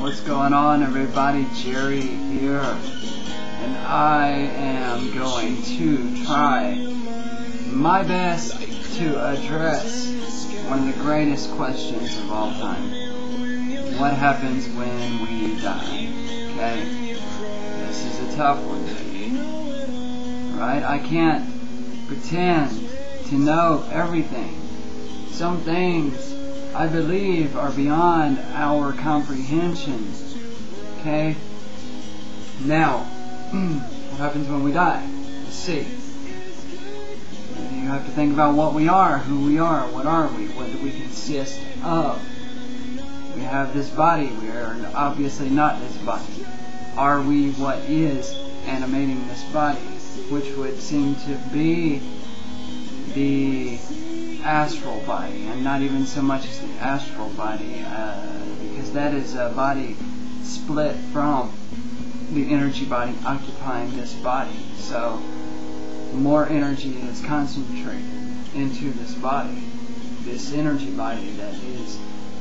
What's going on, everybody? Jerry here, and I am going to try my best to address one of the greatest questions of all time. What happens when we die? Okay? This is a tough one, baby. Right? I can't pretend to know everything. Some things I believe are beyond our comprehension. Okay? Now, what happens when we die? Let's see. You have to think about what we are, who we are, what are we, what do we consist of. We have this body, we are obviously not this body. Are we what is animating this body? Which would seem to be the astral body, and not even so much as the astral body, because that is a body split from the energy body occupying this body. So more energy is concentrated into this body, this energy body that is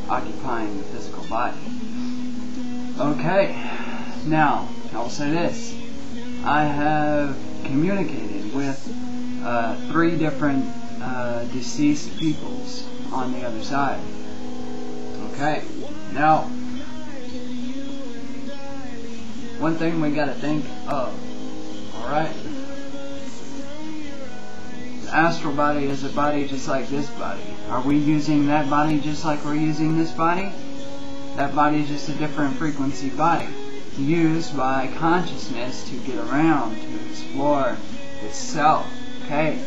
occupying the physical body. Okay, now I will say this. I have communicated with 3 different deceased peoples on the other side. Okay, now one thing we gotta think of, alright? The astral body is a body just like this body. Are we using that body just like we're using this body? That body is just a different frequency body, used by consciousness to get around, to explore itself. Okay?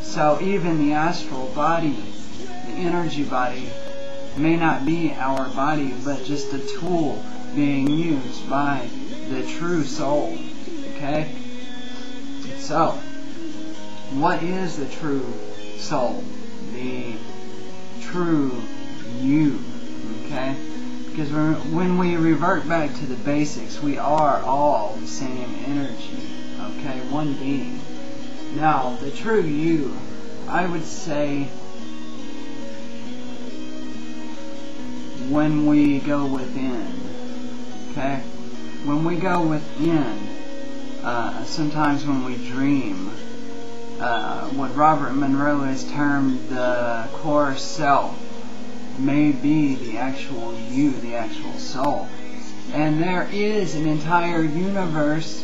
So even the astral body, the energy body, may not be our body, but just a tool being used by the true soul. Okay? So, what is the true soul? The true you. Okay? Because when we revert back to the basics, we are all the same energy. Okay? One being. Now, the true you, I would say, when we go within, okay? When we go within, sometimes when we dream, what Robert Monroe has termed the core self may be the actual you, the actual soul. And there is an entire universe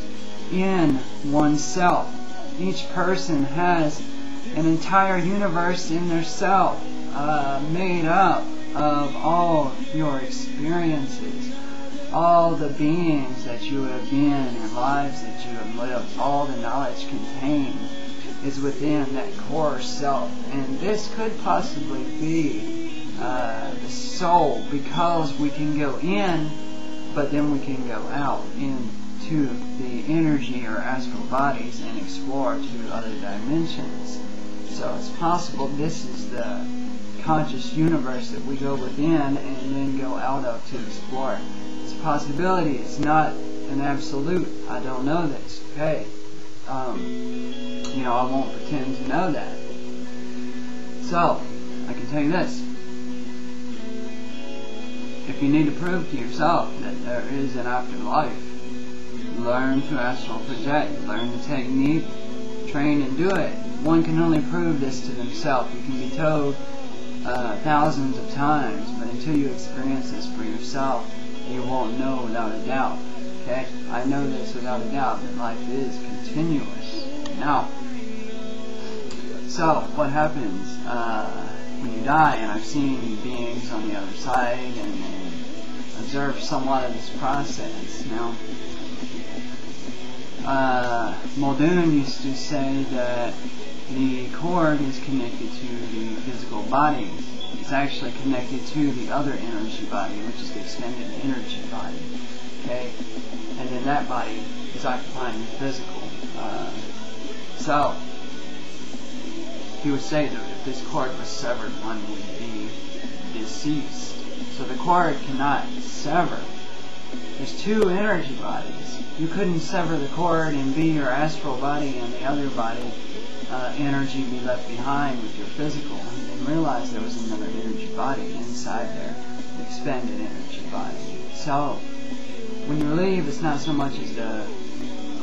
in oneself. Each person has an entire universe in their self, made up of all your experiences, all the beings that you have been and lives that you have lived. All the knowledge contained is within that core self. And this could possibly be the soul, because we can go in, but then we can go out into the energy or astral bodies and explore to other dimensions. So it's possible this is the conscious universe that we go within and then go out of to explore. It's a possibility. It's not an absolute. I don't know this. Okay. I won't pretend to know that. So, I can tell you this. If you need to prove to yourself that there is an afterlife, learn to astral project, learn the technique, train and do it. One can only prove this to themselves. You can be told thousands of times, but until you experience this for yourself, you won't know without a doubt. Okay? I know this without a doubt, that life is continuous. Now, so what happens when you die? And I've seen beings on the other side and observed somewhat of this process. Now, Muldoon used to say that the cord is connected to the physical body. It's actually connected to the other energy body, which is the extended energy body. Okay? And then that body is occupying the physical. So, he would say that if this cord was severed, one would be deceased. So the cord cannot sever. There's 2 energy bodies. You couldn't sever the cord and be your astral body and the other body energy be left behind with your physical, and realize there was another energy body inside there. expended energy by you. So when you leave, it's not so much as the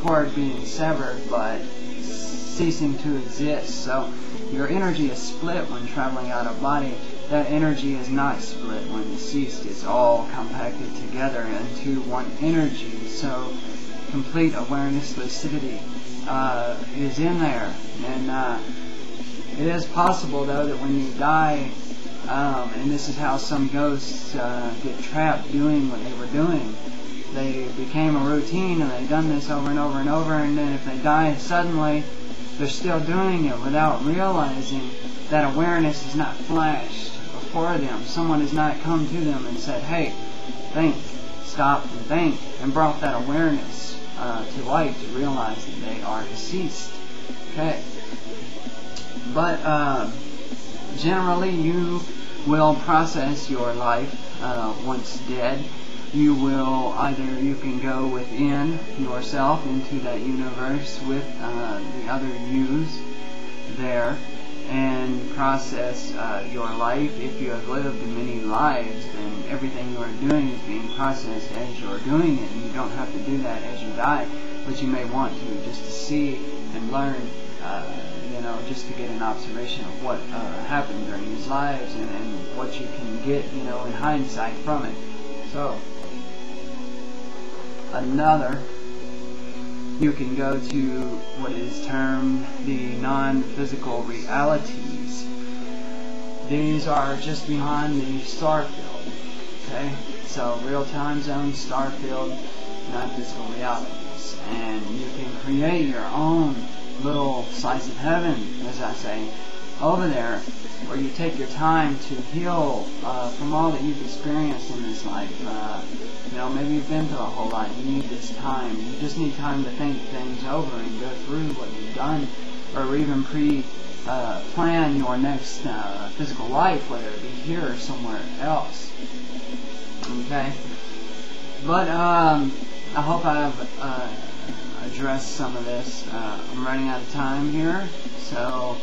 cord being severed, but ceasing to exist. So your energy is split when traveling out of body. That energy is not split when deceased. It's all compacted together into one energy. So complete awareness, lucidity is in there. And it is possible, though, that when you die, and this is how some ghosts get trapped doing what they were doing. They became a routine, and they've done this over and over and over, and then if they die suddenly, they're still doing it without realizing that awareness is not flashed before them. Someone has not come to them and said, hey, think, stop and think, and brought that awareness to light to realize that they are deceased. Okay. But generally you will process your life once dead. You will you can go within yourself into that universe with the other yous there and process your life. If you have lived many lives, then everything you are doing is being processed as you're doing it, and you don't have to do that as you die, but you may want to, just to see and learn, just to get an observation of what happened during these lives and what you can get, in hindsight from it. So you can go to what is termed the non-physical realities. These are just beyond the star field. Okay? So real time zone, star field, non-physical realities. And you can create your own little slice of heaven, as I say, over there, where you take your time to heal from all that you've experienced in this life. Maybe you've been through a whole lot. You need this time. You just need time to think things over and go through what you've done, or even plan your next physical life, whether it be here or somewhere else. Okay? But I hope I've addressed some of this. I'm running out of time here, so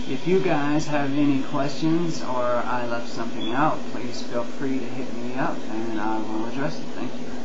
if you guys have any questions or I left something out, please feel free to hit me up and I will address it. Thank you.